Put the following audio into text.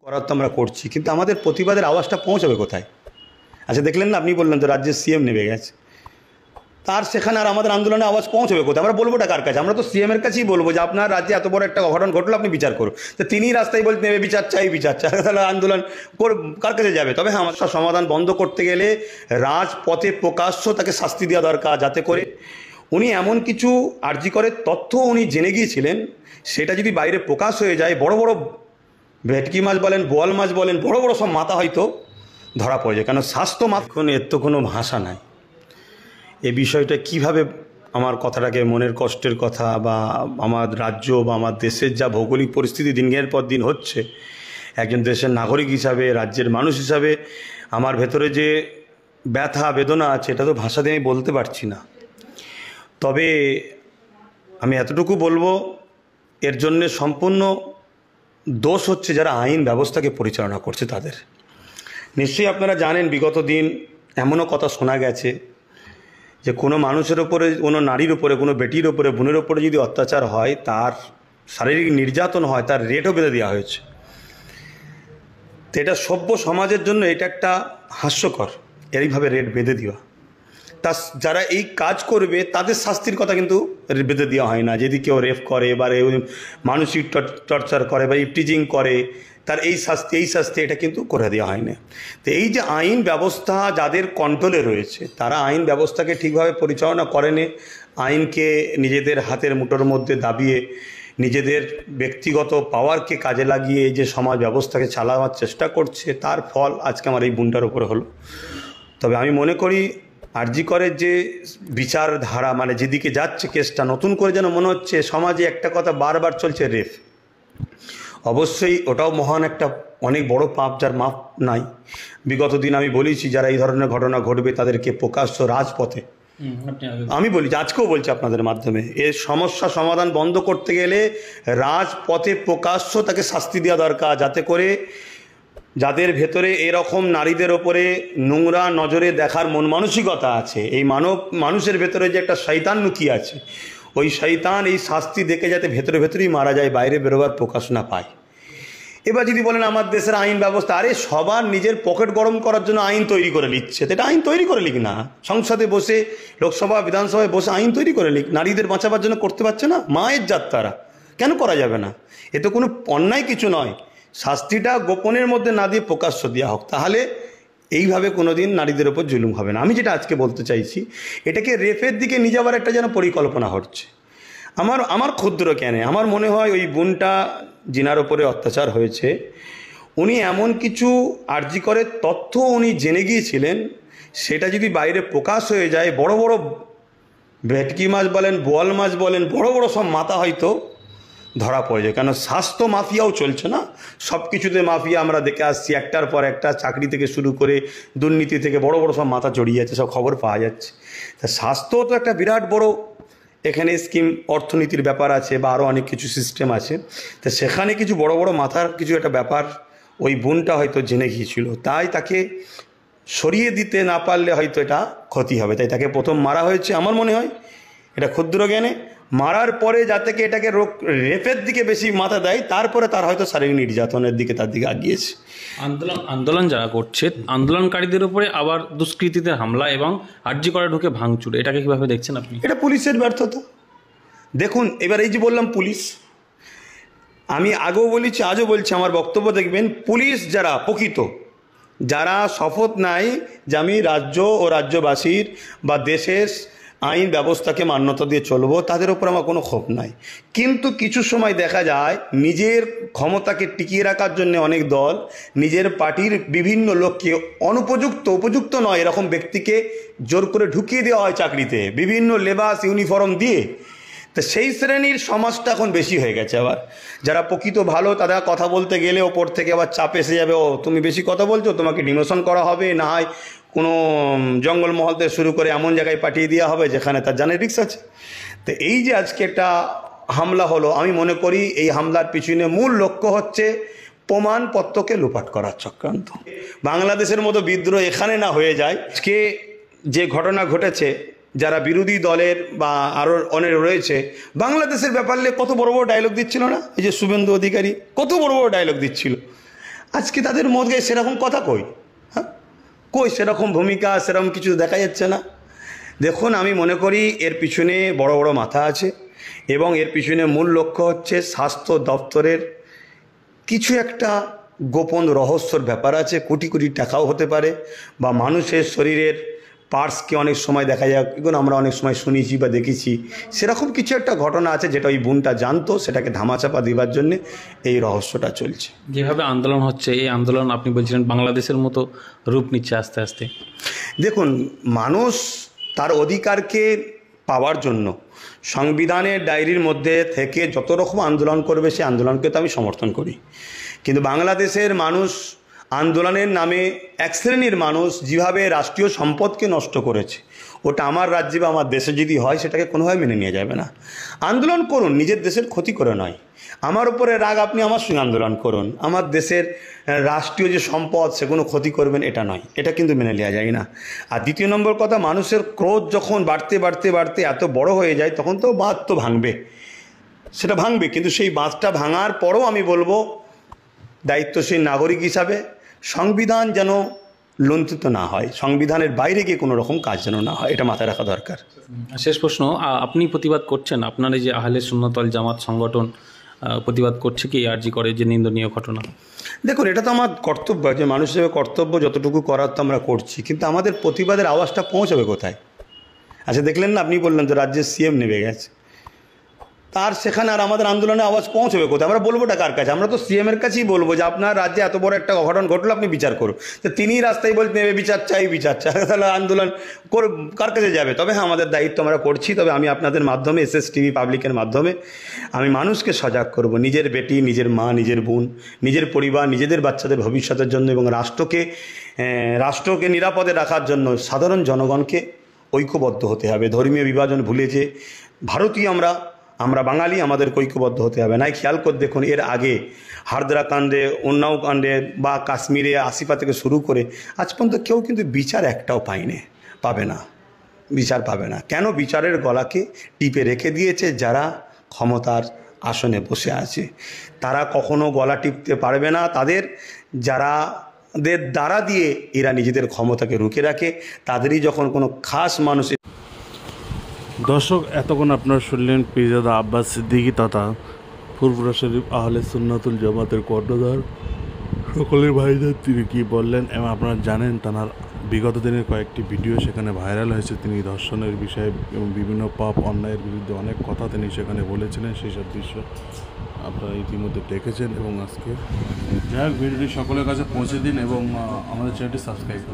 করার তো আমরা করছি, কিন্তু আমাদের প্রতিবাদের আওয়াজটা পৌঁছাবে কোথায়? আচ্ছা, দেখলেন না, আপনি বললেন তো রাজ্যের সিএম নেমে গেছে, তার সেখানে আর আমাদের আন্দোলনে আওয়াজ পৌঁছবে কোথায়? আমরা বলবোটা কার কাছে? আমরা তো সিএমের কাছেই বলবো যে আপনার রাজ্যে এত বড় একটা অঘটন ঘটলো, আপনি বিচার করুন। তো তিনি রাস্তায় বলতে নেবে বিচার চাই বিচার চাই, তাহলে আন্দোলন কার কাছে যাবে? তবে হ্যাঁ, আমার সমাধান বন্ধ করতে গেলে রাজপথে প্রকাশ্য তাকে শাস্তি দেওয়া দরকার, যাতে করে উনি এমন কিছু আর্জিকরের তথ্য উনি জেনে গিয়েছিলেন, সেটা যদি বাইরে প্রকাশ হয়ে যায়, বড় বড় ভেটকি মাছ বলেন, বোয়াল মাছ বলেন, বড় বড় সব মাথা হয়তো ধরা পড়ে যায়। কেন স্বাস্থ্য মাখন এর তো কোনো ভাষা নাই। এ বিষয়টা কিভাবে আমার কথাটাকে, মনের কষ্টের কথা বা আমার রাজ্য বা আমার দেশের যা ভৌগোলিক পরিস্থিতি দিনের পর দিন হচ্ছে, একজন দেশের নাগরিক হিসাবে, রাজ্যের মানুষ হিসাবে আমার ভেতরে যে ব্যথা বেদনা আছে, এটা তো ভাষা দিয়ে আমি বলতে পারছি না। তবে আমি এতটুকু বলবো, এর জন্যে সম্পূর্ণ দোষ হচ্ছে যারা আইন ব্যবস্থাকে পরিচালনা করছে তাদের। নিশ্চয়ই আপনারা জানেন, বিগত দিন এমনও কথা শোনা গেছে যে কোনো মানুষের ওপরে, কোনো নারীর ওপরে, কোনো বেটির ওপরে, বোনের ওপরে যদি অত্যাচার হয়, তার শারীরিক নির্যাতন হয়, তার রেটও বেঁধে দেওয়া হয়েছে। তো এটা সভ্য সমাজের জন্য এটা একটা হাস্যকর, এইভাবে রেট বেঁধে দেওয়া। তা যারা এই কাজ করবে তাদের শাস্তির কথা কিন্তু বেঁধে দেওয়া হয় না। যদি কেউ রেপ করে বা মানসিক টর্চার করে বা ইপটিজিং করে, তার এই শাস্তি এটা কিন্তু করে দেওয়া হয় না। তো এই যে আইন ব্যবস্থা যাদের কন্ট্রোলে রয়েছে, তারা আইন ব্যবস্থাকে ঠিকভাবে পরিচালনা করেনি, আইনকে নিজেদের হাতের মুঠোর মধ্যে দাবিয়ে নিজেদের ব্যক্তিগত পাওয়ারকে কাজে লাগিয়ে এই যে সমাজ ব্যবস্থাকে চালাবার চেষ্টা করছে, তার ফল আজকে আমার এই বোনটার উপরে হলো। তবে আমি মনে করি আরজি করের যে বিচারধারা, মানে যেদিকে যাচ্ছে কেসটা, নতুন করে যেন মনে হচ্ছে সমাজে একটা কথা বারবার চলছে, রেপ। অবশ্যই ওটাও মহান একটা অনেক বড় পাপ, যার মাপ নাই। বিগত দিন আমি বলেছি, যারা এই ধরনের ঘটনা ঘটবে তাদেরকে প্রকাশ্য রাজপথে, আমি বলি, আজকেও বলছি আপনাদের মাধ্যমে, এর সমস্যা সমাধান বন্ধ করতে গেলে রাজপথে প্রকাশ্য তাকে শাস্তি দেওয়া দরকার, যাতে করে যাদের ভেতরে এরকম নারীদের ওপরে নোংরা নজরে দেখার মন মানসিকতা আছে, এই মানুষের ভেতরে যে একটা শয়তান লুকিয়ে আছে, ওই শয়তান এই শাস্তি দেখে যাতে ভেতরে ভেতরেই মারা যায়, বাইরে বেরোবার প্রকাশ না পায়। এবার যদি বলেন আমার দেশের আইন ব্যবস্থা, আরে সবার নিজের পকেট গরম করার জন্য আইন তৈরি করে নিচ্ছে, তো এটা আইন তৈরি করে লিখ না, সংসদে বসে, লোকসভা বিধানসভায় বসে আইন তৈরি করে লিখ। নারীদের বাঁচাবার জন্য করতে পারছে না, মায়ের জাত তারা, কেন করা যাবে না? এ তো কোনো অন্যায় কিছু নয়। শাস্তিটা গোপনের মধ্যে না দিয়ে প্রকাশ্য দেওয়া হোক, তাহলে এইভাবে কোনো দিন নারীদের ওপর জুলুম হবে না। আমি যেটা আজকে বলতে চাইছি, এটাকে রেপের দিকে নিয়ে যাওয়ার একটা যেন পরিকল্পনা হচ্ছে। আমার ক্ষুদ্র জ্ঞানে আমার মনে হয় ওই বোনটা জিনার ওপরে অত্যাচার হয়েছে, উনি এমন কিছু আরজি করে তথ্য উনি জেনে গিয়েছিলেন, সেটা যদি বাইরে প্রকাশ হয়ে যায়, বড় বড় ভেটকি মাছ বলেন, বোয়াল মাছ বলেন, বড় বড় সব মাথা হয়তো ধরা পড়ে যায়। কেন স্বাস্থ্য মাফিয়াও চলছে না, সব কিছুতে মাফিয়া আমরা দেখে আসছি, একটার পর একটা, চাকরি থেকে শুরু করে দুর্নীতি থেকে বড় বড় সব মাথা জড়িয়ে যাচ্ছে, সব খবর পাওয়া যাচ্ছে। তা স্বাস্থ্য তো একটা বিরাট বড় এখানে স্কিম, অর্থনীতির ব্যাপার আছে বা আরও অনেক কিছু সিস্টেম আছে। তা সেখানে কিছু বড় বড় মাথার কিছু একটা ব্যাপার ওই বোনটা হয়তো জেনে গিয়েছিল, তাই তাকে সরিয়ে দিতে না পারলে হয়তো এটা ক্ষতি হবে, তাই তাকে প্রথম মারা হয়েছে। আমার মনে হয় এটা ক্ষুদ্র জ্ঞানে মারার পরে যাতে এটাকে রেপের দিকে বেশি মাথা দেয়, তারপরে তার হয়তো শারীরিক নির্যাতনের দিকে তার দিকে আগিয়েছে। আন্দোলন যারা করছে, আন্দোলনকারীদের উপরে আবার দুষ্কৃতীদের হামলা এবং আরজি করে ঢুকে ভাঙচুর, এটাকে কিভাবে দেখছেন আপনি? এটা পুলিশের ব্যর্থতা। দেখুন, এবার এই যে বললাম পুলিশ, আমি আগেও বলেছি, আজও বলছি, আমার বক্তব্য দেখবেন, পুলিশ যারা প্রকৃত, যারা শপথ নেয় যে আমি রাজ্য ও রাজ্যবাসীর বা দেশের আইন ব্যবস্থাকে মান্যতা দিয়ে চলবো, তাদের উপর আমার কোনো ক্ষোভ নাই। কিন্তু কিছু সময় দেখা যায় নিজের ক্ষমতাকে টিকিয়ে রাখার জন্য অনেক দল নিজের পার্টির বিভিন্ন লোককে উপযুক্ত নয় এরকম ব্যক্তিকে জোর করে ঢুকিয়ে দেওয়া হয় চাকরিতে, বিভিন্ন লেবাস ইউনিফর্ম দিয়ে। তো সেই শ্রেণীর সমাজটা এখন বেশি হয়ে গেছে। আবার যারা প্রকৃত ভালো, তারা কথা বলতে গেলে ওপর থেকে আবার চাপ এসে যাবে, ও তুমি বেশি কথা বলছো, তোমাকে ডিমোশন করা হবে, না হয় কোনো জঙ্গলমহল থেকে শুরু করে এমন জায়গায় পাঠিয়ে দেওয়া হবে যেখানে তার জানের রিস্ক আছে। তো এই যে আজকে একটা হামলা হলো, আমি মনে করি এই হামলার পিছনে মূল লক্ষ্য হচ্ছে প্রমাণপত্রকে লোপাট করার চক্রান্ত। বাংলাদেশের মতো বিদ্রোহ এখানে না হয়ে যায়। আজকে যে ঘটনা ঘটেছে, যারা বিরোধী দলের বা আরও অনেক রয়েছে, বাংলাদেশের ব্যাপারে কত বড় বড় ডায়লগ দিচ্ছিল না? এই যে শুভেন্দু অধিকারী কত বড় বড় ডায়লগ দিচ্ছিল, আজকে তাদের মধ্যে সেরকম কথা কই, হ্যাঁ কই সেরকম ভূমিকা সেরকম কিছু দেখা যাচ্ছে না। দেখুন, আমি মনে করি এর পিছনে বড় বড় মাথা আছে এবং এর পিছনে মূল লক্ষ্য হচ্ছে স্বাস্থ্য দপ্তরের কিছু একটা গোপন রহস্যর ব্যাপার আছে। কোটি কোটি টাকাও হতে পারে, বা মানুষের শরীরের পার্টসকে অনেক সময় দেখা যায়, এগুলো আমরা অনেক সময় শুনেছি বা দেখেছি, সেরকম কিছু একটা ঘটনা আছে যেটা ওই বোনটা জানতো, সেটাকে ধামাচাপা দেওয়ার জন্যে এই রহস্যটা চলছে। যেভাবে আন্দোলন হচ্ছে, এই আন্দোলন আপনি বলছিলেন বাংলাদেশের মতো রূপ নিচ্ছে আস্তে আস্তে। দেখুন, মানুষ তার অধিকারকে পাওয়ার জন্য সংবিধানের ডায়েরির মধ্যে থেকে যত রকম আন্দোলন করবে সে আন্দোলনকে তো আমি সমর্থন করি, কিন্তু বাংলাদেশের মানুষ আন্দোলনের নামে এক শ্রেণীর মানুষ যেভাবে রাষ্ট্রীয় সম্পদকে নষ্ট করেছে, ওটা আমার রাজ্যে বা আমার দেশে যদি হয় সেটাকে কোনোভাবে মেনে নেওয়া যাবে না। আন্দোলন করুন, নিজের দেশের ক্ষতি করে নয়। আমার উপরে রাগ, আপনি আমার সঙ্গে আন্দোলন করুন, আমার দেশের রাষ্ট্রীয় যে সম্পদ সেগুলো ক্ষতি করবেন এটা নয়, এটা কিন্তু মেনে নেওয়া যায় না। আর দ্বিতীয় নম্বর কথা, মানুষের ক্রোধ যখন বাড়তে বাড়তে বাড়তে এত বড় হয়ে যায় তখন তো বাঁধ তো ভাঙবে, সেটা ভাঙবে, কিন্তু সেই বাঁধটা ভাঙার পরও আমি বলবো দায়িত্বশীল নাগরিক হিসাবে সংবিধান যেন লঙ্ঘিত না হয়, সংবিধানের বাইরে গিয়ে কোনো রকম কাজ যেন না হয়, এটা মাথায় রাখা দরকার। শেষ প্রশ্ন, আপনি প্রতিবাদ করছেন, আপনার এই যে আহলে সুন্নাত ওয়াল জামাত সংগঠন প্রতিবাদ করছে কি আরজি করে যে নিন্দনীয় ঘটনা? দেখুন, এটা তো আমার কর্তব্য, যে মানুষ হিসেবে কর্তব্য যতটুকু করার তো আমরা করছি, কিন্তু আমাদের প্রতিবাদের আওয়াজটা পৌঁছাবে কোথায়? আচ্ছা, দেখলেন না, আপনি বললেন তো রাজ্যের সিএম নেমে গেছে, তার সেখানে আর আমাদের আন্দোলনে আওয়াজ পৌঁছবে কোথায়? আমরা বলবোটা কার কাছে? আমরা তো সিএমের কাছেই বলবো যে আপনার রাজ্যে এত বড় একটা অঘটন ঘটলো, আপনি বিচার করুন। তো তিনি রাস্তায় বলছেন বিচার চাই বিচার চাই, তাহলে আন্দোলন কার কাছে যাবে? তবে হ্যাঁ, আমাদের দায়িত্ব আমরা করছি। তবে আমি আপনাদের মাধ্যমে, SSTV পাবলিকের মাধ্যমে আমি মানুষকে সজাগ করব, নিজের বেটি, নিজের মা, নিজের বোন, নিজের পরিবার, নিজেদের বাচ্চাদের ভবিষ্যতের জন্য এবং রাষ্ট্রকে নিরাপদে রাখার জন্য সাধারণ জনগণকে ঐক্যবদ্ধ হতে হবে। ধর্মীয় বিভাজন ভুলে যে ভারতীয় আমরা বাঙালি, আমাদের ঐক্যবদ্ধ হতে হবে। নাই খেয়াল করে দেখুন, এর আগে হারদরা কাণ্ডে, উন্নাও কাণ্ডে বা কাশ্মীরে আসিফা থেকে শুরু করে আজ পর্যন্ত কেউ কিন্তু বিচার একটাও পাবে না, বিচার পাবে না। কেন? বিচারের গলাকে টিপে রেখে দিয়েছে যারা ক্ষমতার আসনে বসে আছে, তারা কখনো গলা টিপতে পারবে না। যারাদের দ্বারা দিয়ে এরা নিজেদের ক্ষমতাকে রুখে রাখে, তাদেরই যখন কোনো খাস মানুষ। দর্শক, এতক্ষণ আপনারা শুনলেন পীরজাদা আব্বাস সিদ্দিকী তথা ফুরফুরা শরীফ আহলে সুন্নাতুল জামাতের কর্ণধার সকলের ভাইজান তিনি কী বললেন, এবং আপনারা জানেন তাঁর বিগত দিনের কয়েকটি ভিডিও সেখানে ভাইরাল হয়েছে। তিনি ধর্ষণের বিষয়ে এবং বিভিন্ন পাপ অন্যায়ের বিরুদ্ধে অনেক কথা তিনি সেখানে বলেছিলেন, সেই সব দৃশ্য আপনারা ইতিমধ্যে দেখেছেন। এবং আজকে যাই হোক, ভিডিওটি সকলের কাছে পৌঁছে দিন এবং আমাদের চ্যানেলটি সাবস্ক্রাইব করুন।